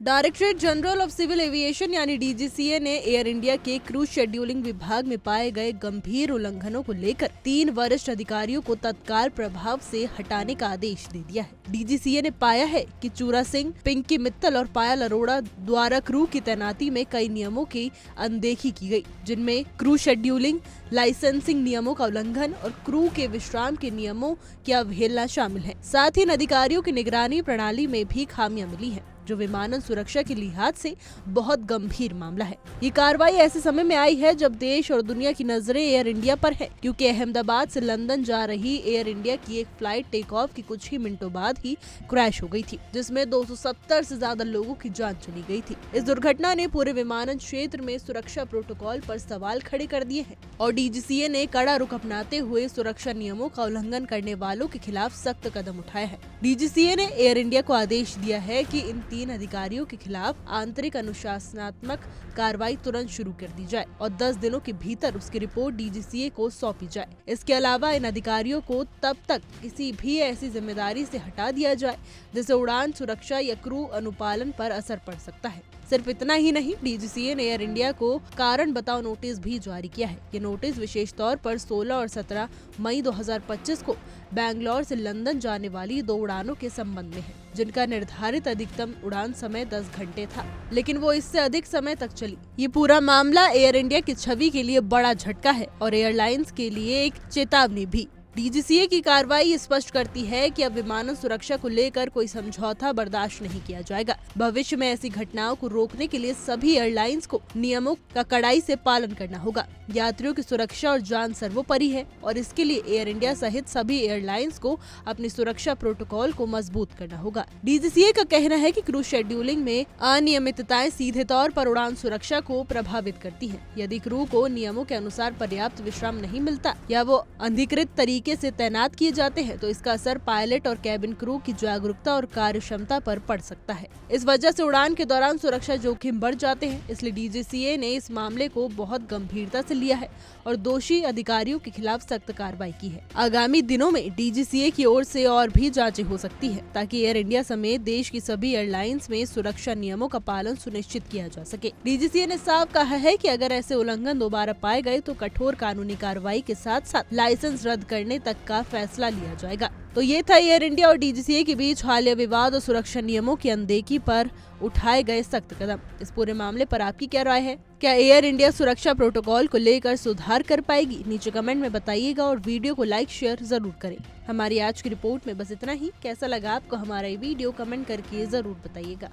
Directorate General of Civil Aviation यानी DGCA ने एयर इंडिया के क्रूज शेड्यूलिंग विभाग में पाए गए गंभीर उल्लंघनों को लेकर 3 वरिष्ठ अधिकारियों को तत्काल प्रभाव से हटाने का आदेश दे दिया है। डीजीसीए ने पाया है कि चूरा सिंह, पिंकी मित्तल और पायल अरोड़ा द्वारा क्रू की तैनाती में कई नियमों की अनदेखी की गई, जिनमें क्रू शेड्यूलिंग, लाइसेंसिंग नियमों का उल्लंघन और क्रू के विश्राम के नियमों की अवहेलना शामिल है। साथ ही इन अधिकारियों की निगरानी प्रणाली में भी खामियां मिली हैं, जो विमानन सुरक्षा के लिहाज से बहुत गंभीर मामला है। ये कार्रवाई ऐसे समय में आई है जब देश और दुनिया की नजरें एयर इंडिया पर है, क्योंकि अहमदाबाद से लंदन जा रही एयर इंडिया की एक फ्लाइट टेक ऑफ की कुछ ही मिनटों बाद ही क्रैश हो गई थी, जिसमें 270 से ज्यादा लोगों की जान चली गई थी। इस दुर्घटना ने पूरे विमानन क्षेत्र में सुरक्षा प्रोटोकॉल पर सवाल खड़े कर दिए हैं और डीजीसीए ने कड़ा रुख अपनाते हुए सुरक्षा नियमों का उल्लंघन करने वालों के खिलाफ सख्त कदम उठाया है। डीजीसीए ने एयर इंडिया को आदेश दिया है कि इन 3 अधिकारियों के खिलाफ आंतरिक अनुशासनात्मक कार्रवाई तुरंत शुरू कर दी जाए और 10 दिनों के भीतर उसकी रिपोर्ट डीजीसीए को सौंपी जाए। इसके अलावा इन अधिकारियों को तब तक किसी भी ऐसी जिम्मेदारी से हटा दिया जाए जिससे उड़ान सुरक्षा या क्रू अनुपालन पर असर पड़ सकता है। सिर्फ इतना ही नहीं, डीजीसीए ने एयर इंडिया को कारण बताओ नोटिस भी जारी किया है। ये नोटिस विशेष तौर पर 16 और 17 मई 2025 को बैंगलोर से लंदन जाने वाली 2 उड़ानों के संबंध में है, जिनका निर्धारित अधिकतम उड़ान समय 10 घंटे था, लेकिन वो इससे अधिक समय तक चली। ये पूरा मामला एयर इंडिया की छवि के लिए बड़ा झटका है और एयरलाइंस के लिए एक चेतावनी भी। डीजीसीए की कार्रवाई स्पष्ट करती है कि अब विमानन सुरक्षा को लेकर कोई समझौता बर्दाश्त नहीं किया जाएगा। भविष्य में ऐसी घटनाओं को रोकने के लिए सभी एयरलाइंस को नियमों का कड़ाई से पालन करना होगा। यात्रियों की सुरक्षा और जान सर्वोपरि है और इसके लिए एयर इंडिया सहित सभी एयरलाइंस को अपनी सुरक्षा प्रोटोकॉल को मजबूत करना होगा। डीजीसीए का कहना है कि क्रू शेड्यूलिंग में अनियमितताएं सीधे तौर पर उड़ान सुरक्षा को प्रभावित करती है। यदि क्रू को नियमों के अनुसार पर्याप्त विश्राम नहीं मिलता या वो अनधिकृत तरीके से तैनात किए जाते हैं तो इसका असर पायलट और कैबिन क्रू की जागरूकता और कार्यक्षमता पर पड़ सकता है। इस वजह से उड़ान के दौरान सुरक्षा जोखिम बढ़ जाते हैं। इसलिए डीजीसीए ने इस मामले को बहुत गंभीरता से लिया है और दोषी अधिकारियों के खिलाफ सख्त कार्रवाई की है। आगामी दिनों में डीजीसीए की ओर से और भी जांचें हो सकती है ताकि एयर इंडिया समेत देश की सभी एयरलाइंस में सुरक्षा नियमों का पालन सुनिश्चित किया जा सके। डीजीसीए ने साफ कहा है कि अगर ऐसे उल्लंघन दोबारा पाए गए तो कठोर कानूनी कार्रवाई के साथ साथ लाइसेंस रद्द करने तक का फैसला लिया जाएगा। तो ये था एयर इंडिया और डीजीसीए के बीच हालिया विवाद और सुरक्षा नियमों की अनदेखी पर उठाए गए सख्त कदम। इस पूरे मामले पर आपकी क्या राय है? क्या एयर इंडिया सुरक्षा प्रोटोकॉल को लेकर सुधार कर पाएगी? नीचे कमेंट में बताइएगा और वीडियो को लाइक शेयर जरूर करें। हमारी आज की रिपोर्ट में बस इतना ही। कैसा लगा आपको हमारा ये वीडियो? कमेंट करके जरूर बताइएगा।